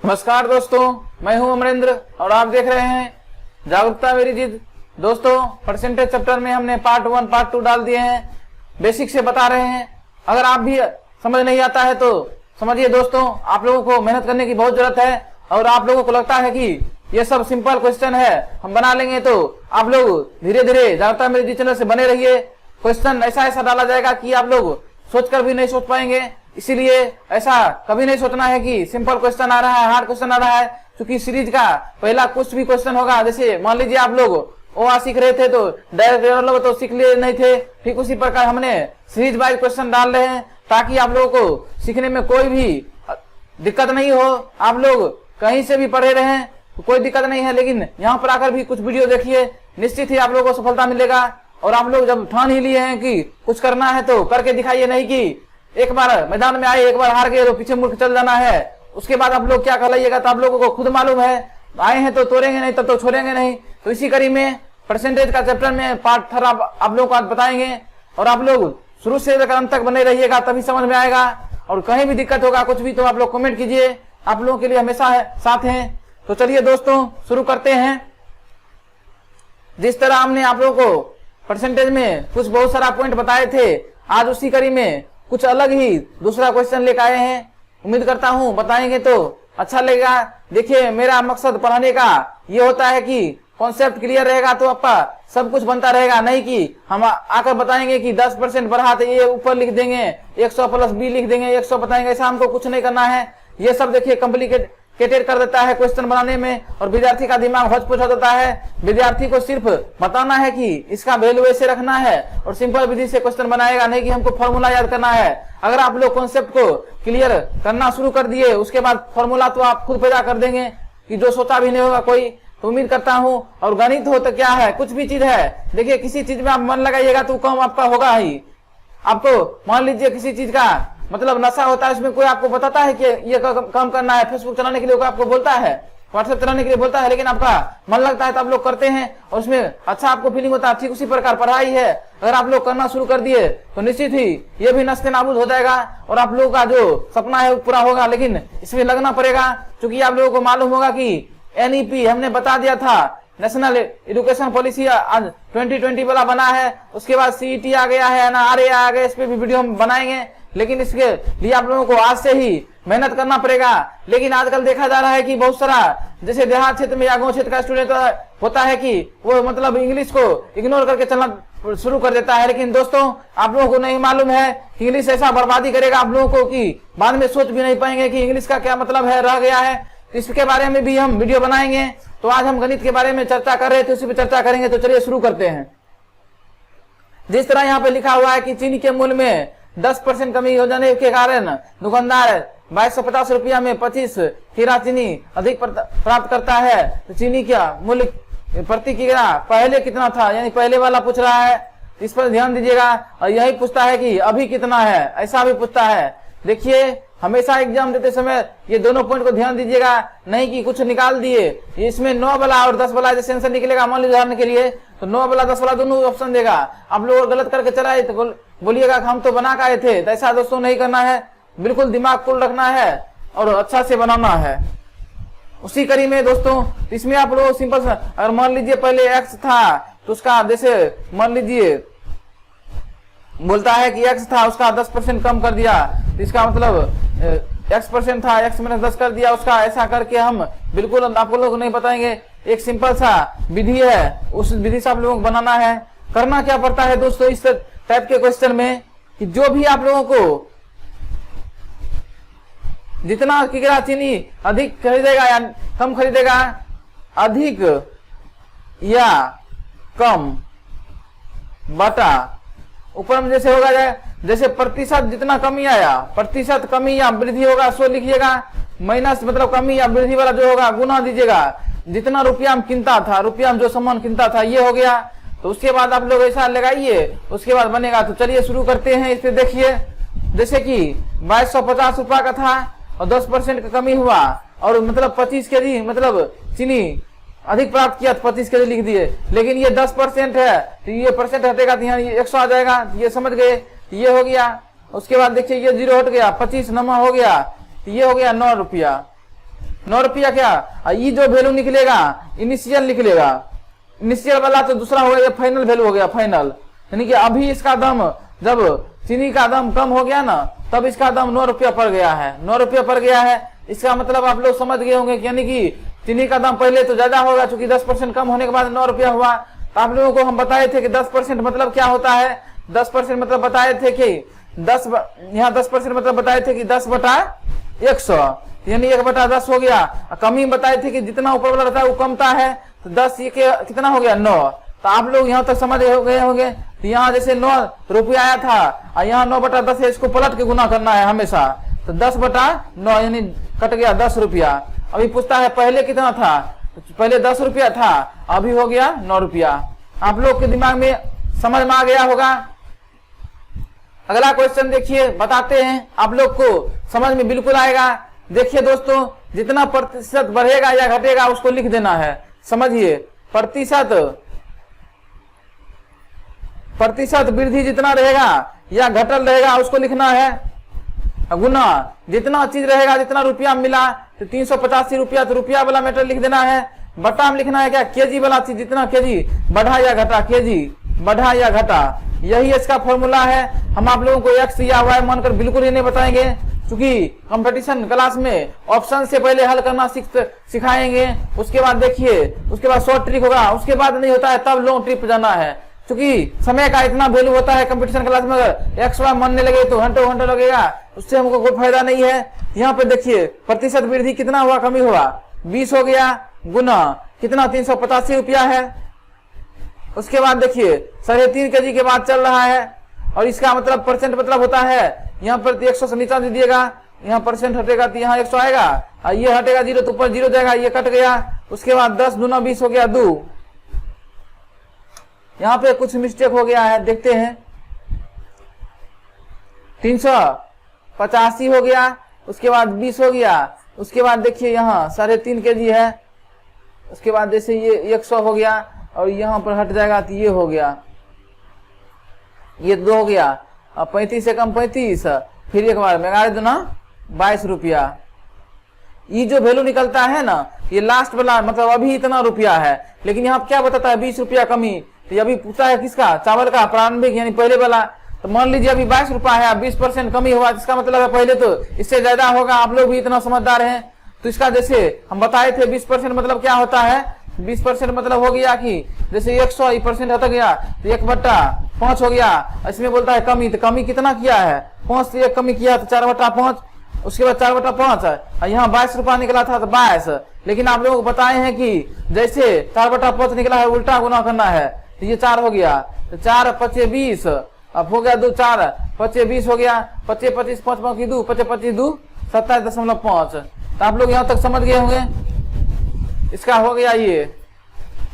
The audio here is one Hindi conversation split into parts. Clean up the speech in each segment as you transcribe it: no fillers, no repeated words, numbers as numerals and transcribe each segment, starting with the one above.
नमस्कार दोस्तों, मैं हूं अमरेंद्र और आप देख रहे हैं जागरूकता मेरी जीत। दोस्तों, परसेंटेज चैप्टर में हमने पार्ट 1 पार्ट 2 डाल दिए हैं, बेसिक से बता रहे हैं। अगर आप भी समझ नहीं आता है तो समझिए दोस्तों, आप लोगों को मेहनत करने की बहुत जरूरत है और आप लोगों को लगता है कि ये सब सिंपल क्वेश्चन है, हम बना लेंगे, तो आप लोग धीरे धीरे जागरूकता मेरी जीत चैनल से बने रहिए। क्वेश्चन ऐसा डाला जाएगा कि आप लोग सोचकर भी नहीं सोच पाएंगे, इसीलिए ऐसा कभी नहीं सोचना है कि सिंपल क्वेश्चन आ रहा है, हार्ड क्वेश्चन आ रहा है, क्योंकि सीरीज का पहला कुछ भी क्वेश्चन होगा। जैसे मान लीजिए आप लोग ओआ सीख रहे थे तो डायरेक्ट लोग तो सीख लिए नहीं थे, ठीक उसी प्रकार हमने सीरीज वाइज क्वेश्चन डाल रहे हैं ताकि आप लोगों को सीखने में कोई भी दिक्कत नहीं हो। आप लोग कहीं से भी पढ़े रहे तो कोई दिक्कत नहीं है, लेकिन यहाँ पर आकर भी कुछ वीडियो देखिए, निश्चित ही आप लोगों को सफलता मिलेगा। और आप लोग जब ठान ही लिए हैं कि कुछ करना है तो करके दिखाइए, नहीं कि एक बार मैदान में आए, एक बार हार गए तो पीछे मुड़ चल जाना है, उसके बाद आप लोग क्या कहलाइएगा। तो आप लोगों को खुद मालूम है, आए हैं तो तोड़ेंगे नहीं, तब तो छोड़ेंगे नहीं। तो इसी कड़ी में परसेंटेज का चैप्टर में पार्ट 3 आप लोगों को आज बताएंगे और आप लोग शुरू से लेकर अंत तक बने रहिएगा, तभी समझ में आएगा। और कहीं भी दिक्कत होगा कुछ भी तो आप लोग कमेंट कीजिए, आप लोगों के लिए हमेशा साथ हैं। तो चलिए दोस्तों शुरू करते हैं। जिस तरह हमने आप लोगों को परसेंटेज में कुछ बहुत सारा पॉइंट बताए थे, आज उसी कड़ी में कुछ अलग ही दूसरा क्वेश्चन लेकर आए हैं। उम्मीद करता हूं बताएंगे तो अच्छा लगेगा। देखिए, मेरा मकसद पढ़ाने का ये होता है कि कॉन्सेप्ट क्लियर रहेगा तो आपका सब कुछ बनता रहेगा, नहीं कि हम आकर बताएंगे कि 10% बढ़ा तो ये ऊपर लिख देंगे, 100 + b लिख देंगे, 100 बताएंगे। ऐसा हमको कुछ नहीं करना है। ये सब देखिए कॉम्प्लिकेटेड कर देता है क्वेश्चन बनाने में और विद्यार्थी का दिमाग हौच-पौच हो जाता है। विद्यार्थी को सिर्फ बताना है कि इसका वैल्यू ऐसे रखना है और सिंपल विधि से क्वेश्चन बनाएगा, नहीं कि हमको फॉर्मूला याद करना है। अगर आप लोग कॉन्सेप्ट को क्लियर करना शुरू कर दिए, उसके बाद फॉर्मूला तो आप खुद पैदा कर देंगे कि जो सोचा भी नहीं होगा कोई। तो उम्मीद करता हूं, और गणित हो तो क्या है, कुछ भी चीज है, देखिए किसी चीज में आप मन लगाइएगा तो काम आपका होगा ही। आपको मान लीजिए किसी चीज का मतलब नशा होता है, उसमें कोई आपको बताता है कि ये काम करना है, फेसबुक चलाने के लिए कोई आपको बोलता है, व्हाट्सएप चलाने के लिए बोलता है, लेकिन आपका मन लगता है तो आप लोग करते हैं और उसमें अच्छा आपको फीलिंग होता है। ठीक उसी प्रकार पढ़ाई है, अगर आप लोग करना शुरू कर दिए तो निश्चित ही ये भी नष्ट नाबूद हो जाएगा और आप लोगों का जो सपना है वो पूरा होगा। लेकिन इसमें लगना पड़ेगा, क्योंकि आप लोगों को मालूम होगा कि NEP हमने बता दिया था, नेशनल एजुकेशन पॉलिसी आज 2020 वाला बना है। उसके बाद CET आ गया है ना, RA आ गया, इस पे भी वीडियो हम बनाएंगे। लेकिन इसके लिए आप लोगों को आज से ही मेहनत करना पड़ेगा। लेकिन आजकल देखा जा रहा है कि बहुत सारा जैसे देहात क्षेत्र में या गांव क्षेत्र का स्टूडेंट होता है कि वो मतलब इंग्लिश को इग्नोर करके चलना शुरू कर देता है। लेकिन दोस्तों, आप लोगों को नहीं मालूम है कि इंग्लिश ऐसा बर्बादी करेगा आप लोगों को कि बाद में सोच भी नहीं पाएंगे कि इंग्लिश का क्या मतलब है, रह गया है। इसके बारे में भी हम वीडियो बनाएंगे। तो आज हम गणित के बारे में चर्चा कर रहे थे, उसी पर चर्चा करेंगे। तो चलिए शुरू करते हैं। जिस तरह यहाँ पे लिखा हुआ है कि चीनी के मूल्य में 10% कमी हो जाने के कारण दुकानदार 2250 रुपया में 25 हीरा चीनी अधिक प्राप्त करता है। तो चीनी का मूल्य प्रति किलो पहले कितना था, यानी पहले वाला पूछ रहा है, इस पर ध्यान दीजिएगा। और यही पूछता है कि अभी कितना है, ऐसा भी पूछता है। देखिए, हमेशा एग्जाम देते समय ये दोनों पॉइंट को ध्यान दीजिएगा, नहीं कि कुछ निकाल दिए। इसमें 9 वाला और 10 वाला जैसे आंसर निकलेगा, मान लीजिए उदाहरण के लिए, तो 9 वाला 10 वाला दोनों ऑप्शन देगा। आप लोग गलत करके चलाए तो बोलिएगा कि हम तो बना के आए थे। तो ऐसा दोस्तों नहीं करना है, बिल्कुल दिमाग कूल रखना है और अच्छा से बनाना है। उसी कड़ी में दोस्तों, इसमें आप लोग सिंपल सा, अगर मान लीजिए पहले x था तो उसका जैसे मान लीजिए बोलता है कि x था, उसका 10% कम कर दिया, तो इसका मतलब x% था, x - 10 कर दिया उसका। ऐसा करके हम बिल्कुल आप लोग नहीं बताएंगे, एक सिंपल सा विधि है, उस विधि से आप लोगों को बनाना है। करना क्या पड़ता है दोस्तों इस टाइप के क्वेश्चन में कि जो भी आप लोगों को जितना किग्रा चीनी अधिक खरीदेगा या कम खरीदेगा, अधिक या कम बटा ऊपर में जैसे होगा जाए, जैसे प्रतिशत जितना कमी आया, प्रतिशत कमी या वृद्धि होगा सो लिखिएगा, माइनस मतलब कमी या वृद्धि वाला जो होगा गुना दीजिएगा। जितना रुपया में किनता था, रुपया में जो सामान किनता था, ये हो गया। तो उसके बाद आप लोग ऐसा लगाइए, उसके बाद बनेगा। तो चलिए शुरू करते हैं। इस पे देखिए, जैसे कि 2250 रुपया का था और 10% का कमी हुआ और मतलब 25 kg मतलब चीनी अधिक प्राप्त किया तो 25 kg लिख दिए। लेकिन ये 10% है तो ये परसेंट हटेगा तो यहाँ 100 आ जाएगा। ये समझ गए, ये हो गया। उसके बाद देखिए ये 0 हट गया, 25 नमा हो गया, ये हो गया 9 रुपया। 9 रुपया क्या, ये जो वैल्यू निकलेगा इनिशियल निकलेगा, इनिशियल वाला तो दूसरा हो गया, ये फाइनल वैल्यू हो गया फाइनल। यानी कि अभी इसका दाम, जब चीनी का दाम कम हो गया ना तब इसका दाम 9 रुपया पड़ गया है, 9 रुपया पड़ गया है। इसका मतलब आप लोग समझ गए होंगे, यानी कि चीनी का दाम पहले तो ज्यादा होगा, चूंकि 10% कम होने के बाद 9 रुपया हुआ। तो आप लोगों को हम बताए थे कि 10% मतलब क्या होता है, 10% मतलब बताए थे कि 10% मतलब बताए थे कि 10/100, यानी 1/10 हो गया। कमी बताए थे कि जितना ऊपर वाला रहता है वो कमता है, तो 10 ये कितना हो गया 9। तो आप लोग यहाँ तक समझ गए होंगे। तो यहाँ जैसे 9 रुपया आया था और यहाँ 9/10 है, इसको पलट के गुना करना है हमेशा। तो 10/9 यानी कट गया 10 रुपया। अभी पूछता है पहले कितना था, तो पहले 10 रुपया था, अभी हो गया 9 रुपया। आप लोग के दिमाग में समझ में आ गया होगा। अगला क्वेश्चन देखिए, बताते हैं, आप लोग को समझ में बिल्कुल आएगा। देखिए दोस्तों, जितना प्रतिशत बढ़ेगा या घटेगा उसको लिख देना है। समझिए, प्रतिशत वृद्धि जितना रहेगा या घटल रहेगा उसको लिखना है, गुना जितना चीज रहेगा, जितना रुपया मिला तो 385 रुपया, तो रुपया वाला मैटर लिख देना है। बटा में लिखना है क्या, केजी वाला चीज जितना केजी बढ़ा या घटा, केजी बढ़ा या घटा, यही इसका फॉर्मूला है। हम आप लोगों को एक्स या वाई मानकर बिल्कुल ही नहीं बताएंगे, क्योंकि कंपटीशन क्लास में ऑप्शन से पहले हल करना सिखाएंगे। उसके बाद देखिए, उसके बाद शॉर्ट ट्रिक होगा, उसके बाद नहीं होता है तब लॉन्ग ट्रिप जाना है, क्योंकि समय का इतना वैल्यू होता है कंपटीशन क्लास में। अगर एक्स वाई मानने लगे तो घंटों लगेगा, उससे हमको कोई फायदा नहीं है। यहाँ पे देखिए प्रतिशत वृद्धि कितना हुआ, कमी हुआ 20 हो गया, गुना कितना 385 रुपया है। उसके बाद देखिए 3.5 kg के बाद चल रहा है, और इसका मतलब परसेंट मतलब होता है यहाँ पर 100 से नीचा दे दिएगा, यहाँ परसेंट हटेगा तो यहाँ 100 आएगा, और ये हटेगा 0 तो ऊपर 0 जाएगा, ये कट गया। उसके बाद 10 दूना 20 हो गया 2। यहाँ पे कुछ मिस्टेक हो गया है, देखते हैं। 385 हो गया, उसके बाद 20 हो गया, उसके बाद देखिए यहाँ 3.5 kg है, उसके बाद जैसे ये 100 हो गया और यहाँ पर हट जाएगा तो ये हो गया, ये 2 हो गया। अब 35 से कम 35, फिर एक बार 11 दूना 22 रुपया। ये जो वैल्यू निकलता है ना, ये लास्ट वाला मतलब अभी इतना रुपया है, लेकिन यहाँ क्या बताता है 20 रुपया कमी। तो अभी पूछा है किसका, चावल का प्रारंभिक यानी पहले वाला। तो मान लीजिए अभी 22 रुपया है, 20% कमी हुआ, इसका मतलब है पहले तो इससे ज्यादा होगा। आप लोग भी इतना समझदार हैं, तो इसका जैसे हम बताए थे 20% मतलब क्या होता है, 20% मतलब हो गया कि जैसे 100% हट गया तो 1/5 हो गया। इसमें बोलता है कमी, तो कमी कितना किया है, 5 से 1 कमी किया तो 4/5। उसके बाद 4/5, और यहाँ 22 रुपया निकला था तो 22। लेकिन आप लोगों को बताए हैं कि जैसे 4/5 निकला है उल्टा गुना करना है, तो ये 4 हो गया, तो 4 5 20, अब हो गया 2 4 5 20 हो गया, 25 25 5 5 2 25 25 2 27.5। तो आप लोग यहाँ तक समझ गए होंगे, इसका हो गया ये।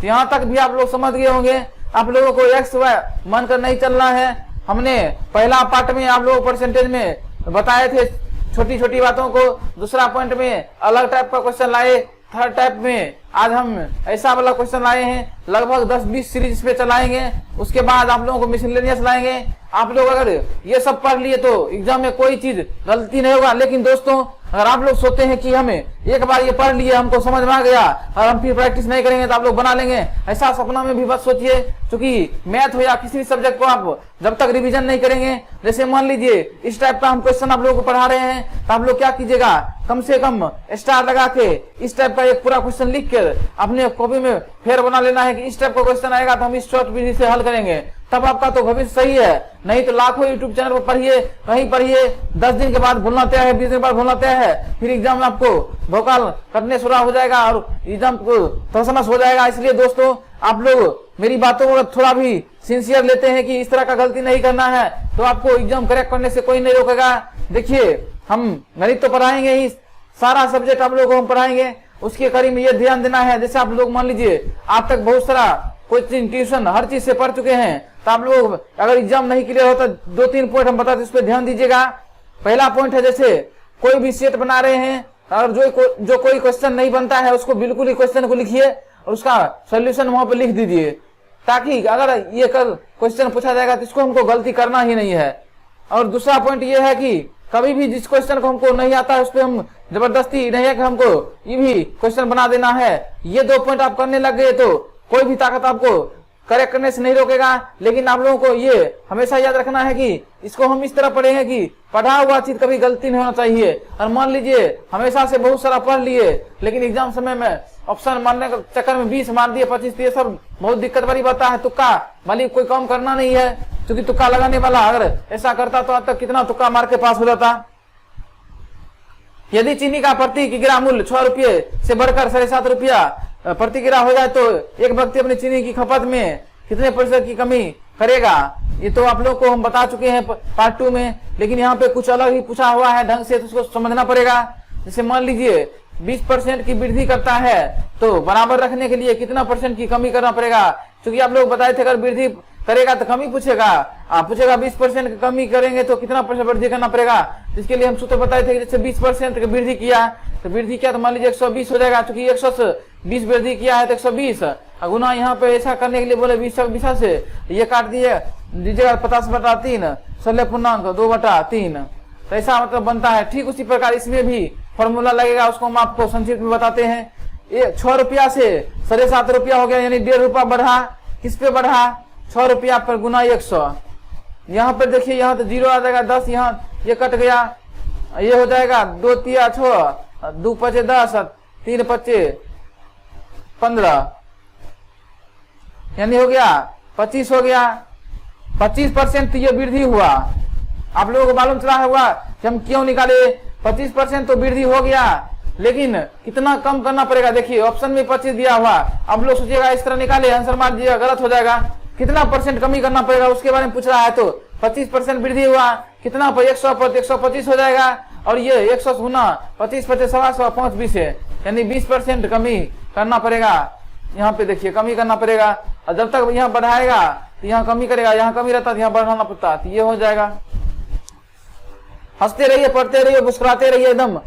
तो यहाँ तक भी आप लोग समझ गए होंगे। आप लोगों को एक्स वाई मानकर नहीं चलना है। हमने पहला पार्ट में आप लोग परसेंटेज में बताए थे छोटी छोटी बातों को, दूसरा पॉइंट में अलग टाइप का क्वेश्चन लाए, थर्ड टाइप में आज हम ऐसा वाला क्वेश्चन लाए हैं, लगभग 10-20 सीरीज पे चलाएंगे। उसके बाद आप लोगों को मिसलेनियस लाएंगे। आप लोग अगर ये सब पढ़ लिए तो एग्जाम में कोई चीज गलती नहीं होगा। लेकिन दोस्तों, अगर आप लोग सोचते हैं कि हमें एक बार ये पढ़ लिए, हमको समझ में आ गया और हम फिर प्रैक्टिस नहीं करेंगे तो आप लोग बना लेंगे, ऐसा सपना में भी मत सोचिए। क्योंकि मैथ हो या किसी भी सब्जेक्ट को आप जब तक रिवीजन नहीं करेंगे, जैसे मान लीजिए इस टाइप का हम क्वेश्चन आप लोगों को पढ़ा रहे हैं, तो आप लोग क्या कीजिएगा, कम से कम स्टार लगा के इस टाइप का एक पूरा क्वेश्चन लिख कर अपने कॉपी में फेर बना लेना है कि इस टाइप का क्वेश्चन आएगा तो हम इस शॉर्ट विधि से हल करेंगे, तब आपका तो भविष्य सही है। नहीं तो लाखों यूट्यूब चैनल पर पढ़िए, कहीं पढ़िए, 10 दिन के बाद भूलना तय है, 20 दिन के बाद भूलना तय है, फिर एग्जाम में आपको भोकाल करने शुरू हो जाएगा और एग्जाम को तहस हो जाएगा। इसलिए दोस्तों, आप लोग मेरी बातों को थोड़ा भी सिंसियर लेते हैं कि इस तरह का गलती नहीं करना है, तो आपको एग्जाम करेक्ट करने से कोई नहीं रोकेगा। देखिए, हम गणित तो पढ़ाएंगे ही, सारा सब्जेक्ट आप लोगों को हम पढ़ाएंगे, उसके करीब में ये ध्यान देना है। जैसे आप लोग मान लीजिए आप तक बहुत सारा कोचिंग ट्यूशन हर चीज से पढ़ चुके हैं, तो आप लोग अगर एग्जाम नहीं क्लियर होता, 2-3 पॉइंट हम बताते, उस पर ध्यान दीजिएगा। पहला पॉइंट है, जैसे कोई भी सेट बना रहे हैं और जो कोई क्वेश्चन नहीं बनता है उसको बिल्कुल ही क्वेश्चन को लिखिए और उसका सोल्यूशन वहां पर लिख दीजिए, ताकि अगर ये कल क्वेश्चन पूछा जाएगा तो इसको हमको गलती करना ही नहीं है। और दूसरा पॉइंट ये है कि कभी भी जिस क्वेश्चन को हमको नहीं आता है उस पर हम जबरदस्ती नहीं है कि हमको ये भी क्वेश्चन बना देना है। ये 2 पॉइंट आप करने लग गए तो कोई भी ताकत आपको करेक्ट करने से नहीं रोकेगा। लेकिन आप लोगों को ये हमेशा याद रखना है कि इसको हम इस तरह पढ़ेंगे कि पढ़ा हुआ चीज कभी गलती नहीं होना चाहिए। और मान लीजिए हमेशा से बहुत सारा पढ़ लिए लेकिन एग्जाम समय में ऑप्शन मारने के चक्कर में 20 मार दिए, 25 दिए, सब बहुत दिक्कत वाली बात है। तुक्का वाली कोई काम करना नहीं है, क्योंकि तुक्का लगाने वाला अगर ऐसा करता तो आज तक कितना तुक्का मार के पास हो जाता। यदि चीनी का प्रति किग्रा मूल्य 6 रुपये से बढ़कर 7.5 रुपया प्रति किग्रा हो जाए तो एक व्यक्ति अपनी चीनी की खपत में कितने प्रतिशत की कमी करेगा। ये तो आप लोग को हम बता चुके हैं पार्ट 2 में, लेकिन यहाँ पे कुछ अलग ही पूछा हुआ है ढंग से, तो उसको समझना पड़ेगा। जैसे मान लीजिए 20% की वृद्धि करता है तो बराबर रखने के लिए कितना % की कमी करना पड़ेगा। क्योंकि आप लोग बताए थे अगर वृद्धि करेगा तो कमी पूछेगा, आप पूछेगा 20% की कमी करेंगे तो कितना % वृद्धि करना पड़ेगा। इसके लिए हम सूत्र बताए थे कि जैसे 20% की वृद्धि किया तो वृद्धि किया तो मान लीजिए 120 हो जाएगा। क्योंकि 120 वृद्धि किया है तो 120 गुना यहाँ पे ऐसा करने के लिए बोले 20 से ये काट दिए दीजिएगा 50/3 16.2/3, तो ऐसा मतलब बनता है। ठीक उसी प्रकार इसमें भी फॉर्मूला लगेगा, उसको हम आपको संक्षिप्त में बताते हैं। ये 6 रुपया से 7.5 रुपया हो गया, यानी 1.5 रुपया बढ़ा। किस पे बढ़ा? 6 रुपया पर गुना 100। यहाँ पर देखिए यहाँ तो 0 आ जाएगा, 10 यहाँ ये कट गया, ये हो जाएगा 2 तिया 6, 2 पचे 10, 3 पचे 15, यानी हो गया 25 हो गया। 25% ये वृद्धि हुआ। आप लोगों को मालूम चला होगा कि हम क्यों निकाले 25% तो वृद्धि हो गया, लेकिन कितना कम करना पड़ेगा। देखिए ऑप्शन में 25 दिया हुआ, आप लोग सोचिएगा इस तरह निकाले आंसर मार दीजिएगा, गलत हो जाएगा। कितना % कमी करना पड़ेगा उसके बारे में पूछ रहा है। तो 25% वृद्धि हुआ, कितना पर 100 पर 125 हो जाएगा। और ये 100 गुना 25 25 125 5 20 है, यानी 20% कमी करना पड़ेगा। यहाँ पे देखिए कमी करना पड़ेगा, और जब तक यहाँ बढ़ाएगा तो यहाँ कमी करेगा, यहाँ कमी रहता तो यहाँ बढ़ाना पड़ता, तो ये हो जाएगा। हंसते रहिए, पढ़ते रहिए, मुस्कुराते रहिए, एकदम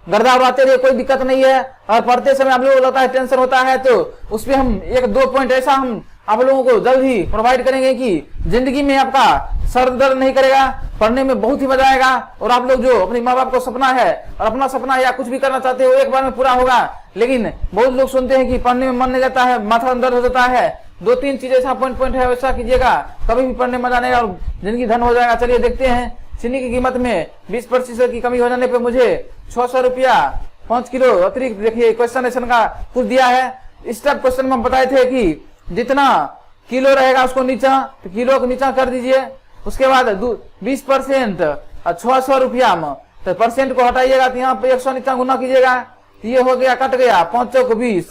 गर्दा उड़ाते रहिए, कोई दिक्कत नहीं है। और पढ़ते समय आप लोगों को लगता है टेंशन होता है तो उसपे हम 1-2 पॉइंट ऐसा हम आप लोगों को जल्द ही प्रोवाइड करेंगे कि जिंदगी में आपका सर दर्द नहीं करेगा, पढ़ने में बहुत ही मजा आएगा। और आप लोग जो अपने माँ बाप को सपना है और अपना सपना या कुछ भी करना चाहते हो एक बार में पूरा होगा। लेकिन बहुत लोग सुनते हैं कि पढ़ने में मन नहीं जाता है, माथा दर्द हो जाता है। 2-3 चीज ऐसा पॉइंट है, वैसा कीजिएगा, कभी भी पढ़ने में मजा नहीं और जिंदगी धन हो जाएगा। चलिए देखते हैं। चीनी की कीमत में 20% की कमी हो जाने पे मुझे 600 रुपया 5 किलो अतिरिक्त। देखिए क्वेश्चन ऐसा का कुछ दिया है। स्टेप क्वेश्चन में हम बताए थे कि जितना किलो रहेगा उसको नीचा, तो किलो को नीचा कर दीजिए। उसके बाद 20% 600 रुपया में तो % को हटाइएगा, तो यहाँ पे 100 नीचा गुना कीजिएगा, तो ये हो गया, कट गया 5 चौक 20,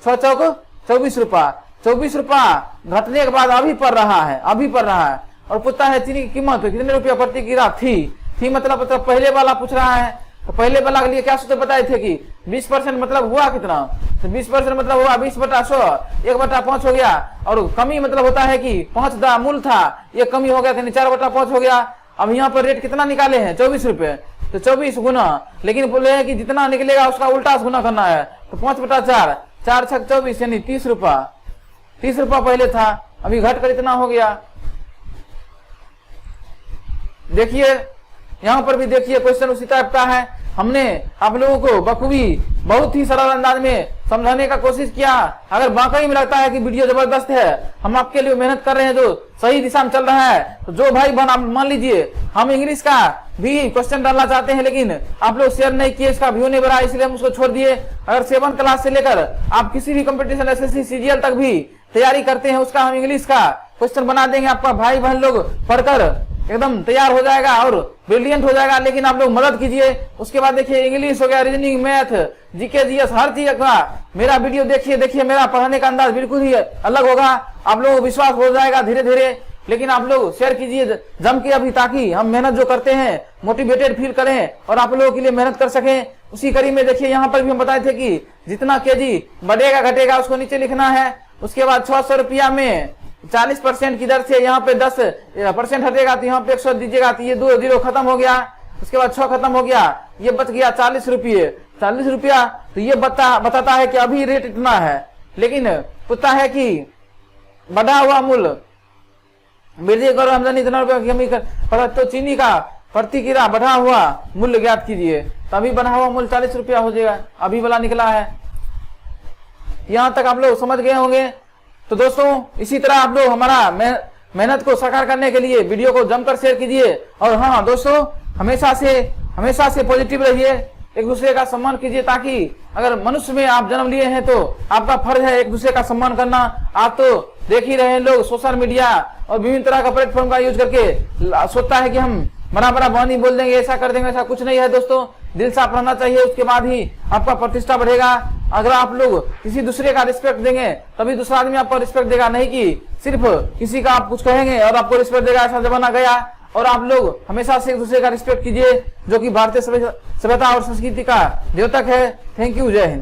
6 चौक 24 रुपया। 24 रुपया घटने के बाद अभी पड़ रहा है। और पूछता है चीनी की कीमत कितने रुपया प्रति किग्रा थी मतलब पहले वाला पूछ रहा है। तो पहले वाला के लिए क्या सूत्र बताए थे कि 20% मतलब हुआ कितना, तो 20% मतलब हुआ 20/100, 1/5 हो गया। और कमी मतलब होता है कि 5 दा मूल था, ये कमी हो गया, 4/5 हो गया। अब यहाँ पर रेट कितना निकाले हैं 24 रुपए, तो 24 गुना, लेकिन बोले हैं कि जितना निकलेगा उसका उल्टा गुना करना है, तो 5/4, 4 छक 24, यानी 30 रुपया। 30 रुपया पहले था, अभी घट कर इतना हो गया। देखिए यहाँ पर भी देखिए क्वेश्चन उसी टाइप का है। हमने आप लोगों को बखूबी बहुत ही सरल अंदाज में समझाने का कोशिश किया। अगर वाकई में लगता है कि वीडियो जबरदस्त है, हम आपके लिए मेहनत कर रहे हैं, जो सही दिशा में चल रहा है, तो जो भाई बहन मान लीजिए हम इंग्लिश का भी क्वेश्चन डालना चाहते हैं, लेकिन आप लोग शेयर नहीं किए, इसका व्यू नहीं बढ़ा, इसलिए हम उसको छोड़ दिए। अगर 7 क्लास से लेकर आप किसी भी कंपटीशन SSC CGL तक भी तैयारी करते हैं, उसका हम इंग्लिश का क्वेश्चन बना देंगे। आपका भाई बहन लोग पढ़कर एकदम तैयार हो जाएगा और ब्रिलियंट हो जाएगा। लेकिन आप लोग मदद कीजिए। उसके बाद देखिए इंग्लिश हो गया, रीजनिंग, मैथ, GK GS हर चीज का मेरा वीडियो देखिए मेरा पढ़ाने का अंदाज बिल्कुल ही अलग होगा। आप लोगों को विश्वास हो जाएगा धीरे धीरे। लेकिन आप लोग शेयर कीजिए जम के अभी, ताकि हम मेहनत जो करते हैं मोटिवेटेड फील करें और आप लोगों के लिए मेहनत कर सकें। उसी कड़ी में देखिए यहाँ पर भी हम बताए थे कि जितना KG बढ़ेगा घटेगा उसको नीचे लिखना है। उसके बाद 600 रुपया में 40% की दर से यहाँ पे 10% हटेगा, तो यहाँ पे 100 दीजिएगा, तो ये 2 0 खत्म हो गया। उसके बाद 6 खत्म हो गया, ये बच गया 40 रुपये। 40 रुपया तो ये बताता है कि अभी रेट इतना है, लेकिन पूछता है कि बढ़ा हुआ मूल्य वृद्धि करो आमदनी इतना रुपया की कमी कर। तो चीनी का प्रति किलो बढ़ा हुआ मूल्य ज्ञात कीजिए। तभी बढ़ा हुआ मूल्य 40 रुपया हो जाएगा, अभी वाला निकला है। यहाँ तक आप लोग समझ गए होंगे। तो दोस्तों इसी तरह आप लोग हमारा मेहनत को साकार करने के लिए वीडियो को जमकर शेयर कीजिए। और हाँ दोस्तों, हमेशा से पॉजिटिव रहिए, एक दूसरे का सम्मान कीजिए, ताकि अगर मनुष्य में आप जन्म लिए हैं तो आपका फर्ज है एक दूसरे का सम्मान करना। आप तो देख ही रहे हैं, लोग सोशल मीडिया और विभिन्न तरह का प्लेटफॉर्म का यूज करके सोचता है कि हम बड़ा बड़ा वाणी बोल देंगे, ऐसा कर देंगे। ऐसा कुछ नहीं है दोस्तों, दिल साफ रहना चाहिए, उसके बाद ही आपका प्रतिष्ठा बढ़ेगा। अगर आप लोग किसी दूसरे का रिस्पेक्ट देंगे तभी दूसरा आदमी आपको रिस्पेक्ट देगा, नहीं कि सिर्फ किसी का आप कुछ कहेंगे और आपको रिस्पेक्ट देगा, ऐसा जमाना गया। और आप लोग हमेशा से एक दूसरे का रिस्पेक्ट कीजिए, जो कि भारतीय सभ्यता और संस्कृति का द्योतक है। थैंक यू, जय हिंद।